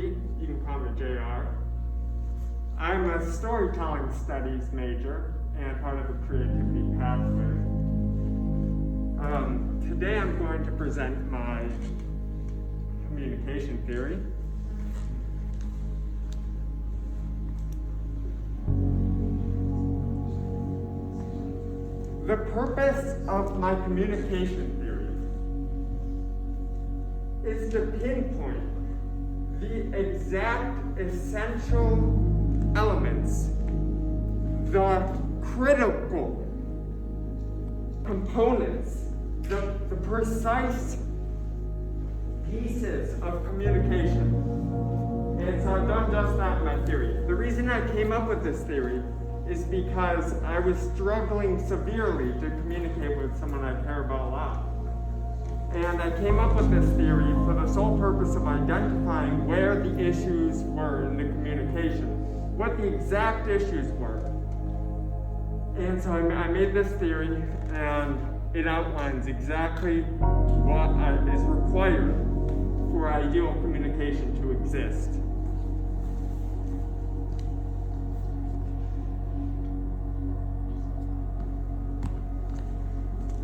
technology. You can call me JR. I'm a storytelling studies major and part of the creativity pathway. Today I'm going to present my communication theory. The purpose of my communication theory is to pinpoint the exact essential elements, the critical components, the precise pieces of communication. And so I've done just that in my theory. The reason I came up with this theory is because I was struggling severely to communicate with someone I care about a lot. And I came up with this theory for the sole purpose of identifying where the issues were in the communication, what the exact issues were. And so I made this theory, and it outlines exactly what is required for ideal communication to exist.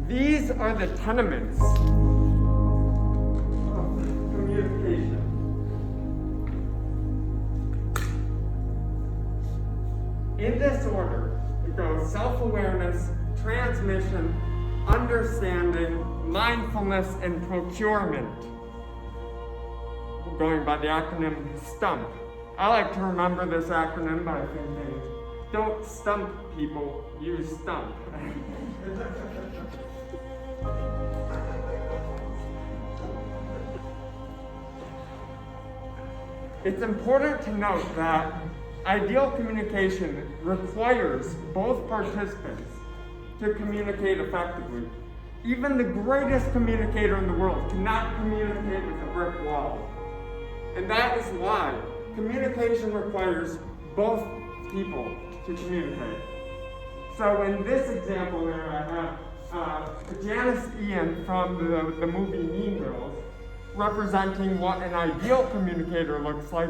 These are the tenements of communication. In this order, it goes self-awareness, transmission, understanding, mindfulness, and procurement. Going by the acronym STUMP. I like to remember this acronym by thinking, don't stump people, use STUMP. It's important to note that ideal communication requires both participants to communicate effectively. Even the greatest communicator in the world cannot communicate with a brick wall. And that is why communication requires both people to communicate. So in this example here, I have Janice Ian from the movie Mean Girls, representing what an ideal communicator looks like,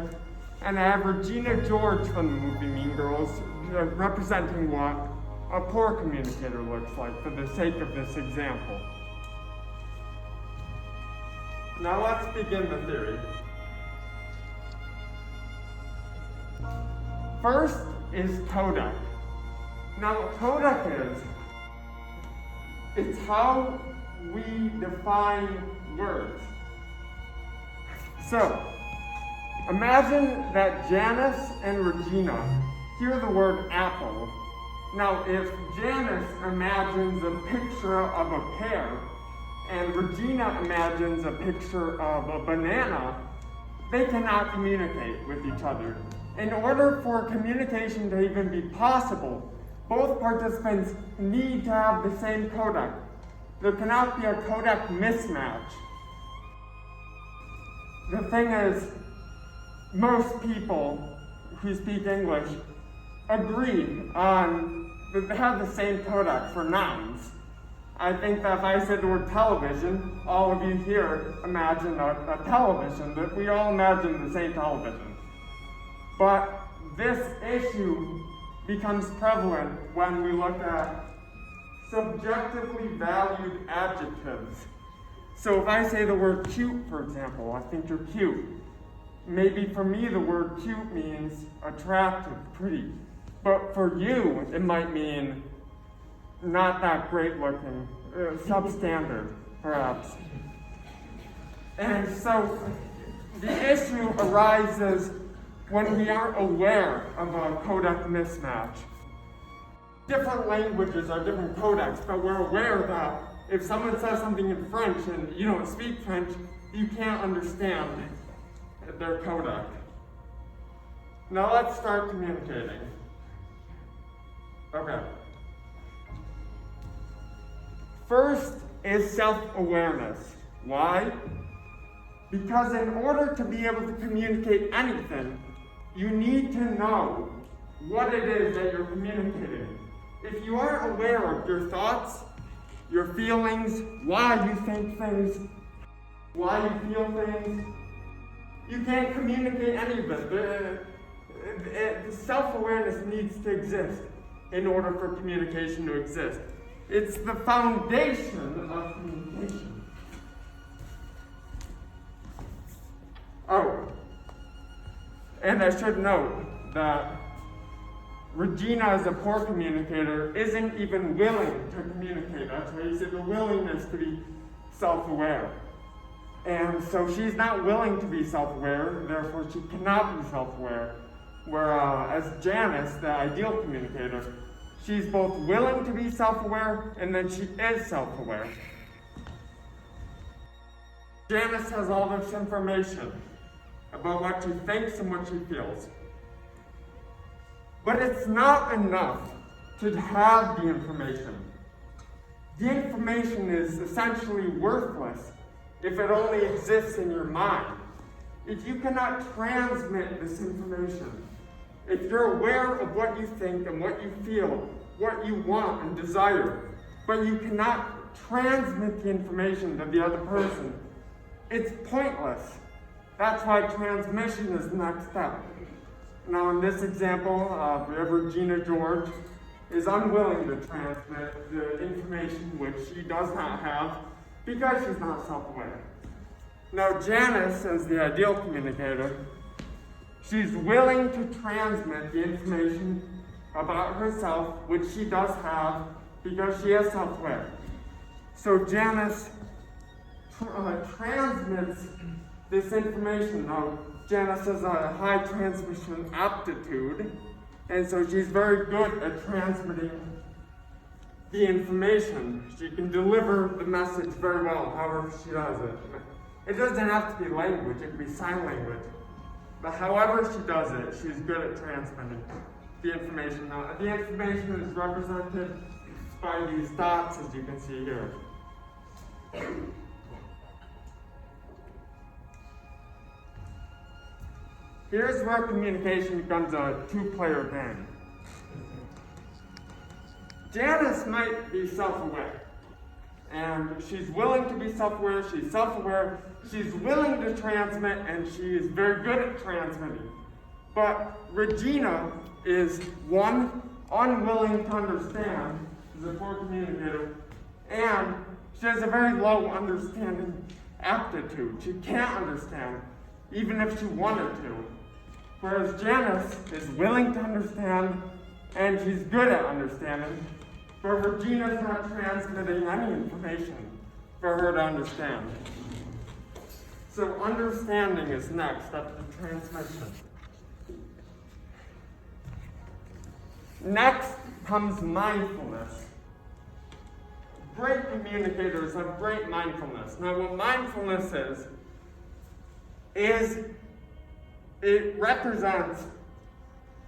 and I have Regina George from the movie Mean Girls, representing what a poor communicator looks like for the sake of this example. Now let's begin the theory. First is Codec. Now what Codec is, it's how we define words. So, imagine that Janice and Regina hear the word apple. Now, if Janice imagines a picture of a pear, and Regina imagines a picture of a banana, they cannot communicate with each other. In order for communication to even be possible, both participants need to have the same codec. There cannot be a codec mismatch. The thing is, most people who speak English agree on that they have the same codec for nouns. I think that if I said the word television, all of you here imagine a television, that we all imagine the same television. But this issue becomes prevalent when we look at subjectively valued adjectives. So if I say the word cute, for example, I think you're cute. Maybe for me the word cute means attractive, pretty. But for you, it might mean not that great looking, substandard, perhaps. And so the issue arises when we aren't aware of a codec mismatch. Different languages are different codecs, but we're aware that if someone says something in French and you don't speak French, you can't understand their codec. Now let's start communicating. Okay. First is self-awareness. Why? Because in order to be able to communicate anything, you need to know what it is that you're communicating. If you aren't aware of your thoughts, your feelings, why you think things, why you feel things, You can't communicate any of it. The self-awareness needs to exist in order for communication to exist. It's the foundation of communication. Oh, and I should note that Regina, as a poor communicator, isn't even willing to communicate. That's why you said the willingness to be self-aware. And so she's not willing to be self-aware, therefore she cannot be self-aware. Whereas Janice, the ideal communicator, she's both willing to be self-aware and then she is self-aware. Janice has all this information about what she thinks and what she feels. But it's not enough to have the information. The information is essentially worthless if it only exists in your mind. If you cannot transmit this information, if you're aware of what you think and what you feel, what you want and desire, but you cannot transmit the information to the other person, it's pointless. That's why transmission is the next step. Now in this example, Regina George is unwilling to transmit the information which she does not have because she's not self-aware. Now Janice, as the ideal communicator, she's willing to transmit the information about herself which she does have because she is self-aware. So Janice transmits this information. Now, Janice has a high transmission aptitude, and so she's very good at transmitting the information. She can deliver the message very well, however she does it. It doesn't have to be language, it can be sign language. But however she does it, she's good at transmitting the information. Now, the information is represented by these dots, as you can see here. Here's where communication becomes a two-player game. Janice might be self-aware, and she's willing to be self-aware, she's self-aware, she's willing to transmit, and she is very good at transmitting. But Regina is, one, unwilling to understand, as a poor communicator, and she has a very low understanding aptitude. She can't understand, even if she wanted to. Whereas Janice is willing to understand, and she's good at understanding, but Regina's not transmitting any information for her to understand. So understanding is next after transmission. Next comes mindfulness. Great communicators have great mindfulness. Now what mindfulness is it represents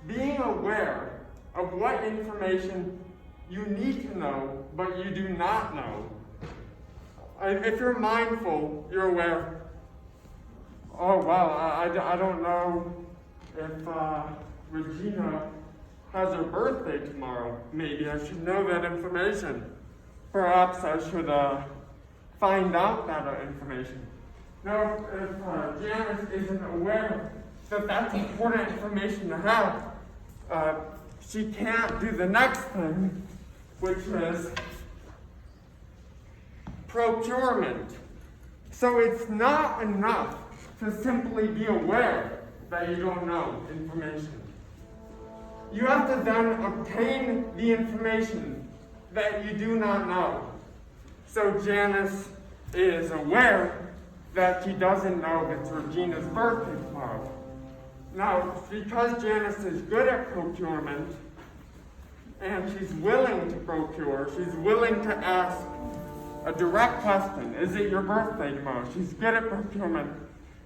being aware of what information you need to know, but you do not know. If you're mindful, you're aware, oh wow, I don't know if Regina has her birthday tomorrow. Maybe I should know that information. Perhaps I should find out that information. Now, if Janice isn't aware that that's important information to have, she can't do the next thing, which is procurement. So it's not enough to simply be aware that you don't know information. You have to then obtain the information that you do not know. So Janice is aware that she doesn't know if it's Regina's birthday tomorrow. Now, because Janice is good at procurement, and she's willing to procure, she's willing to ask a direct question, is it your birthday tomorrow? She's good at procurement.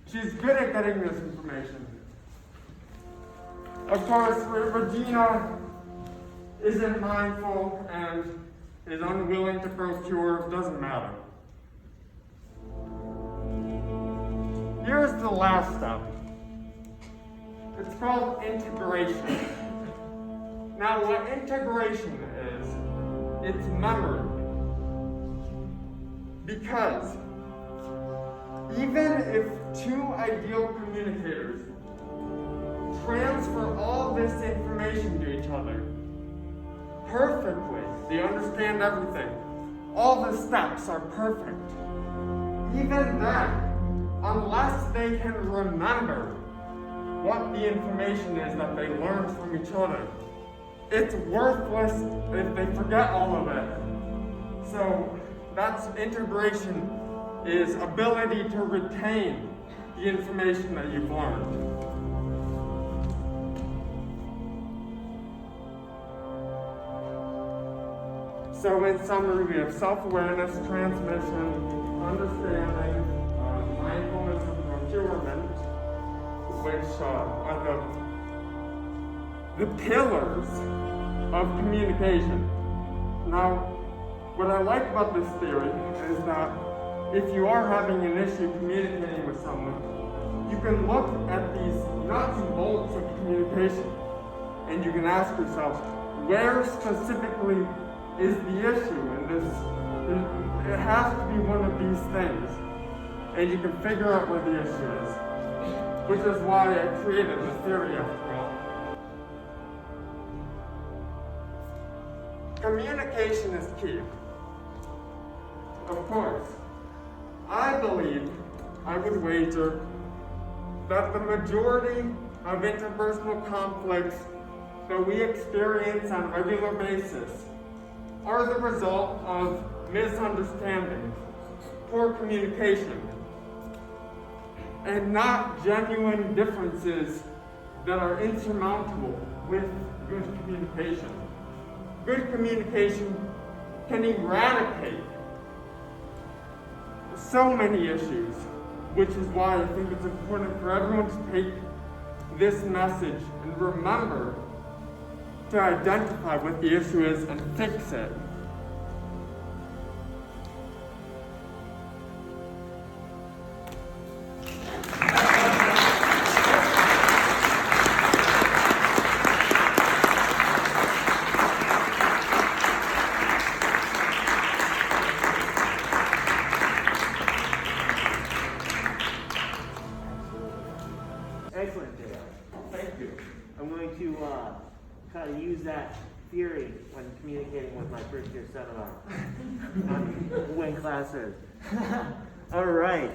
She's good at getting this information. Of course, Regina isn't mindful and is unwilling to procure, doesn't matter. Here's the last step. It's called integration. Now, what integration is, it's memory. Because even if two ideal communicators transfer all this information to each other perfectly. They understand everything. All the steps are perfect. Even then, unless they can remember what the information is that they learned from each other, it's worthless if they forget all of it. So that's integration, is ability to retain the information that you've learned. So in summary, we have self-awareness, transmission, understanding, mindfulness, and procurement, which are the pillars of communication. Now, what I like about this theory is that if you are having an issue communicating with someone, you can look at these nuts and bolts of communication and you can ask yourself, where specifically is the issue in this? It has to be one of these things, and you can figure out where the issue is, which is why I created this theory after all. Communication is key. Of course, I believe, I would wager, that the majority of interpersonal conflicts that we experience on a regular basis are the result of misunderstanding, poor communication, and not genuine differences that are insurmountable with good communication. Good communication can eradicate so many issues, which is why I think it's important for everyone to take this message and remember to identify what the issue is and fix it. Excellent, Dale. Thank you. I'm going to kind of use that theory when communicating with my first-year seminar on when class is. All right.